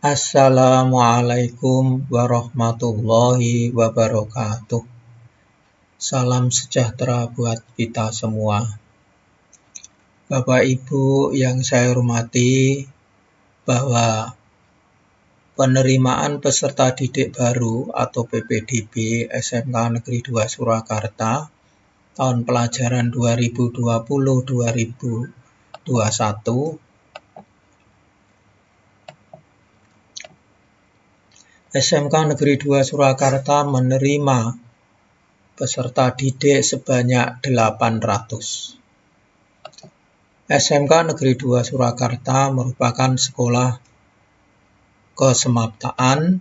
Assalamualaikum warahmatullahi wabarakatuh. Salam sejahtera buat kita semua. Bapak Ibu yang saya hormati, bahwa penerimaan peserta didik baru atau PPDB SMK Negeri 2 Surakarta tahun pelajaran 2020-2021 SMK Negeri 2 Surakarta menerima peserta didik sebanyak 800. SMK Negeri 2 Surakarta merupakan sekolah kesemaptaan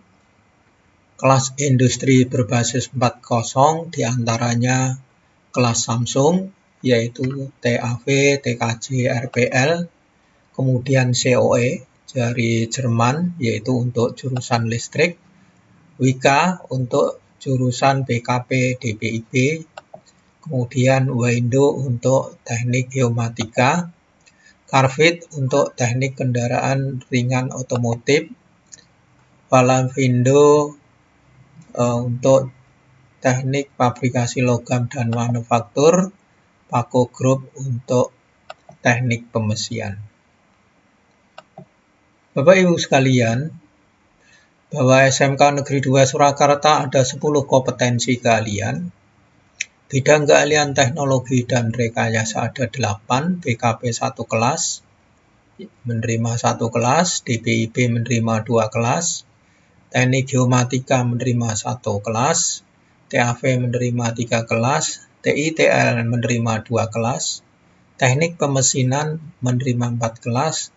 kelas industri berbasis 4.0, diantaranya kelas Samsung, yaitu TAV, TKJ, RPL, kemudian COE dari Jerman, yaitu untuk jurusan listrik, WIKA untuk jurusan BKP DPIB, kemudian WINDO untuk teknik geomatika, Carvid untuk teknik kendaraan ringan otomotif, Valavindo untuk teknik fabrikasi logam dan manufaktur, Pako Group untuk teknik pemesian. Bapak Ibu sekalian, bahwa SMK Negeri 2 Surakarta ada 10 kompetensi keahlian. Bidang keahlian teknologi dan rekayasa ada 8, BKP 1 kelas, menerima 1 kelas, DPIB menerima 2 kelas, teknik geomatika menerima 1 kelas, TAV menerima 3 kelas, TITL menerima 2 kelas, teknik pemesinan menerima 4 kelas,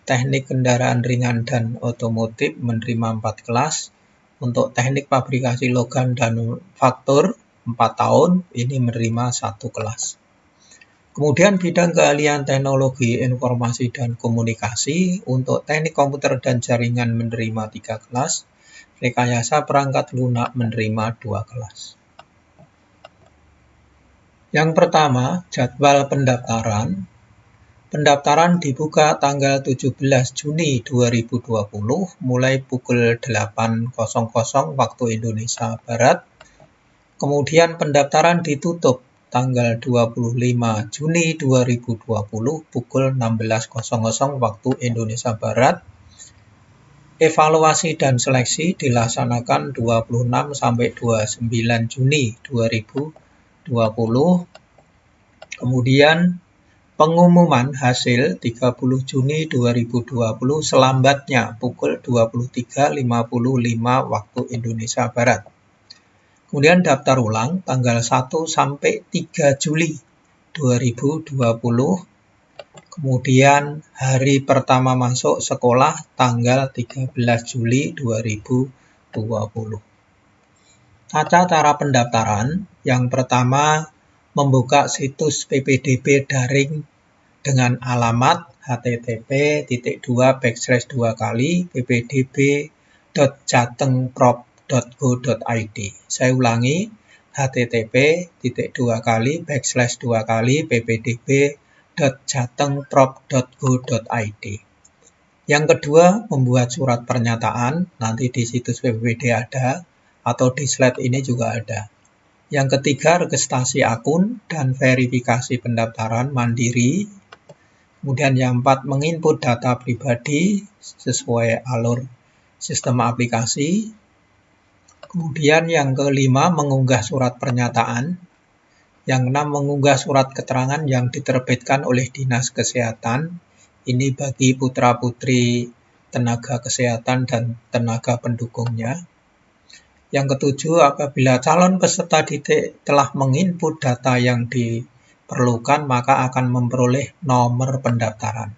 teknik kendaraan ringan dan otomotif menerima 4 kelas, untuk teknik fabrikasi logam dan manufaktur 4 tahun, ini menerima 1 kelas. Kemudian bidang keahlian teknologi informasi dan komunikasi, untuk teknik komputer dan jaringan menerima 3 kelas, rekayasa perangkat lunak menerima 2 kelas. Yang pertama, jadwal pendaftaran. Pendaftaran dibuka tanggal 17 Juni 2020 mulai pukul 8.00 waktu Indonesia Barat. Kemudian pendaftaran ditutup tanggal 25 Juni 2020 pukul 16.00 waktu Indonesia Barat. Evaluasi dan seleksi dilaksanakan 26 sampai 29 Juni 2020. Kemudian pengumuman hasil 30 Juni 2020 selambatnya pukul 23.55 waktu Indonesia Barat. Kemudian daftar ulang tanggal 1 sampai 3 Juli 2020. Kemudian hari pertama masuk sekolah tanggal 13 Juli 2020. Tata cara pendaftaran, yang pertama membuka situs PPDB daring dengan alamat http://ppdb.jatengprop.go.id. Saya ulangi, http://ppdb.jatengprop.go.id. Yang kedua, membuat surat pernyataan, nanti di situs PPPD ada, atau di slide ini juga ada. Yang ketiga, registrasi akun dan verifikasi pendaftaran mandiri. Kemudian yang keempat, menginput data pribadi sesuai alur sistem aplikasi. Kemudian yang kelima, mengunggah surat pernyataan. Yang keenam, mengunggah surat keterangan yang diterbitkan oleh Dinas Kesehatan. Ini bagi putra-putri tenaga kesehatan dan tenaga pendukungnya. Yang ketujuh, apabila calon peserta didik telah menginput data yang diperlukan, maka akan memperoleh nomor pendaftaran.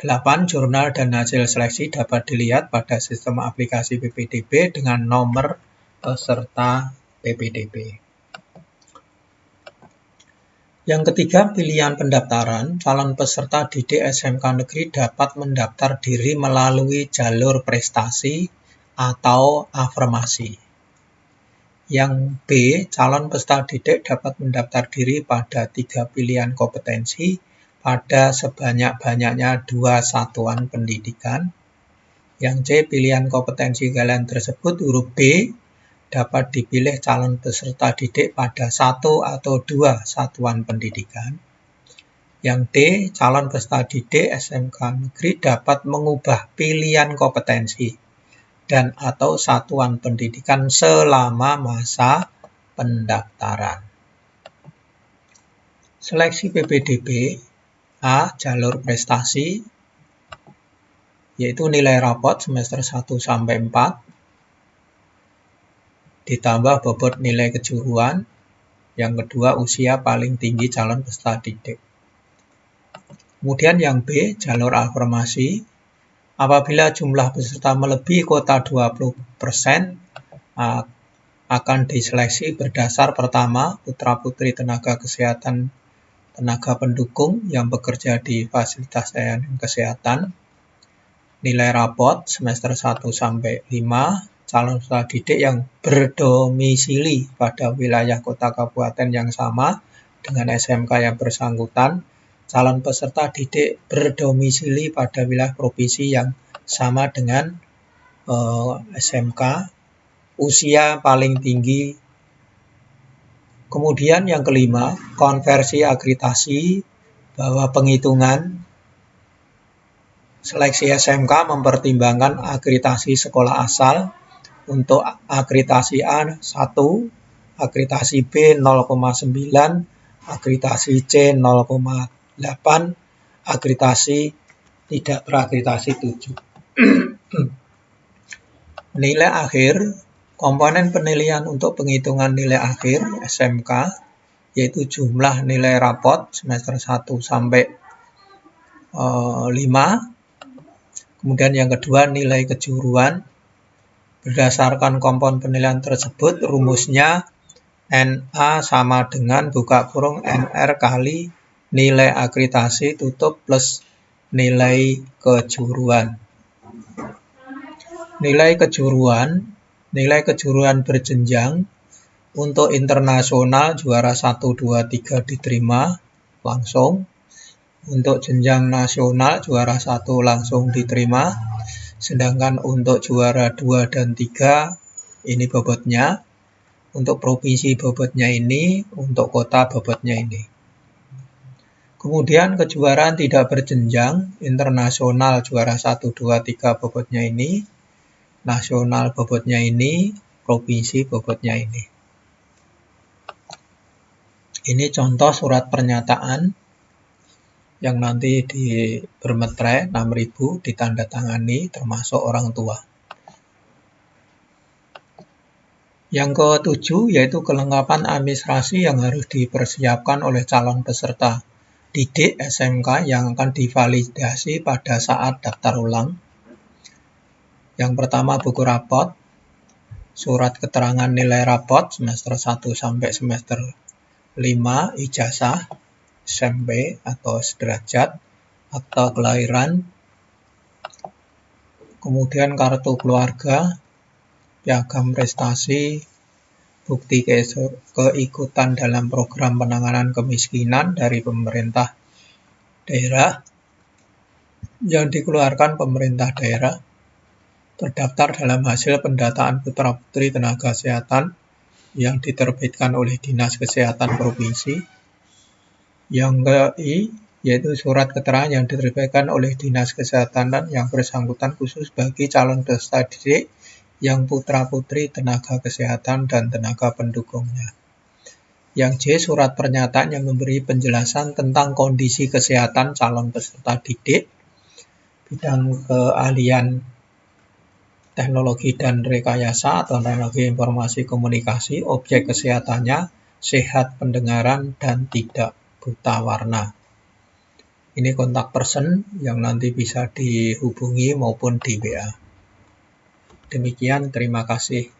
8. Jurnal dan hasil seleksi dapat dilihat pada sistem aplikasi PPDB dengan nomor peserta PPDB. Yang ketiga, pilihan pendaftaran. Calon peserta didik SMK Negeri dapat mendaftar diri melalui jalur prestasi atau afirmasi. Yang B, calon peserta didik dapat mendaftar diri pada 3 pilihan kompetensi pada sebanyak-banyaknya 2 satuan pendidikan. Yang C, pilihan kompetensi kalian tersebut huruf B dapat dipilih calon peserta didik pada 1 atau 2 satuan pendidikan. Yang D, calon peserta didik SMK negeri dapat mengubah pilihan kompetensi dan atau satuan pendidikan selama masa pendaftaran. Seleksi PPDB. A, jalur prestasi, yaitu nilai rapot semester 1 sampai 4, ditambah bobot nilai kejuruan. Yang kedua, usia paling tinggi calon peserta didik. Kemudian yang B, jalur afirmasi. Apabila jumlah peserta melebihi kuota 20%, akan diseleksi berdasar pertama, putra-putri tenaga kesehatan, tenaga pendukung yang bekerja di fasilitas layanan kesehatan. Nilai rapot semester 1 sampai 5, calon peserta didik yang berdomisili pada wilayah kota kabupaten yang sama dengan SMK yang bersangkutan. Calon peserta didik berdomisili pada wilayah provinsi yang sama dengan SMK. Usia paling tinggi. Kemudian yang kelima, konversi akreditasi, bahwa penghitungan seleksi SMK mempertimbangkan akreditasi sekolah asal. Untuk akreditasi A 1, akreditasi B 0,9, akreditasi C 0,8, akreditasi tidak terakreditasi 7. Nilai akhir. Komponen penilaian untuk penghitungan nilai akhir SMK, yaitu jumlah nilai rapot semester 1 sampai 5. Kemudian yang kedua, nilai kejuruan. Berdasarkan komponen penilaian tersebut, rumusnya NA sama dengan buka kurung NR kali nilai akreditasi tutup plus nilai kejuruan. Nilai kejuruan berjenjang. Untuk internasional juara 1, 2, 3 diterima langsung. Untuk jenjang nasional juara 1 langsung diterima. Sedangkan untuk juara 2 dan 3 ini bobotnya. Untuk provinsi bobotnya ini, untuk kota bobotnya ini. Kemudian kejuaraan tidak berjenjang, internasional juara 1, 2, 3 bobotnya ini. Nasional bobotnya ini, provinsi bobotnya ini. Ini contoh surat pernyataan yang nanti bermeterai 6.000 ditandatangani termasuk orang tua. Yang ke-7 yaitu kelengkapan administrasi yang harus dipersiapkan oleh calon peserta didik SMK yang akan divalidasi pada saat daftar ulang. Yang pertama, buku rapot, surat keterangan nilai rapot semester 1 sampai semester 5, ijazah, SMP atau sederajat, akta kelahiran, kemudian kartu keluarga, piagam prestasi, bukti keikutan dalam program penanganan kemiskinan dari pemerintah daerah yang dikeluarkan pemerintah daerah, terdaftar dalam hasil pendataan putra-putri tenaga kesehatan yang diterbitkan oleh Dinas Kesehatan Provinsi. Yang ke-I, yaitu surat keterangan yang diterbitkan oleh Dinas Kesehatan dan yang bersangkutan khusus bagi calon peserta didik yang putra-putri tenaga kesehatan dan tenaga pendukungnya. Yang J, surat pernyataan yang memberi penjelasan tentang kondisi kesehatan calon peserta didik, bidang keahlian teknologi dan rekayasa atau teknologi informasi komunikasi, objek kesehatannya sehat pendengaran dan tidak buta warna. Ini kontak person yang nanti bisa dihubungi maupun di WA. Demikian, terima kasih.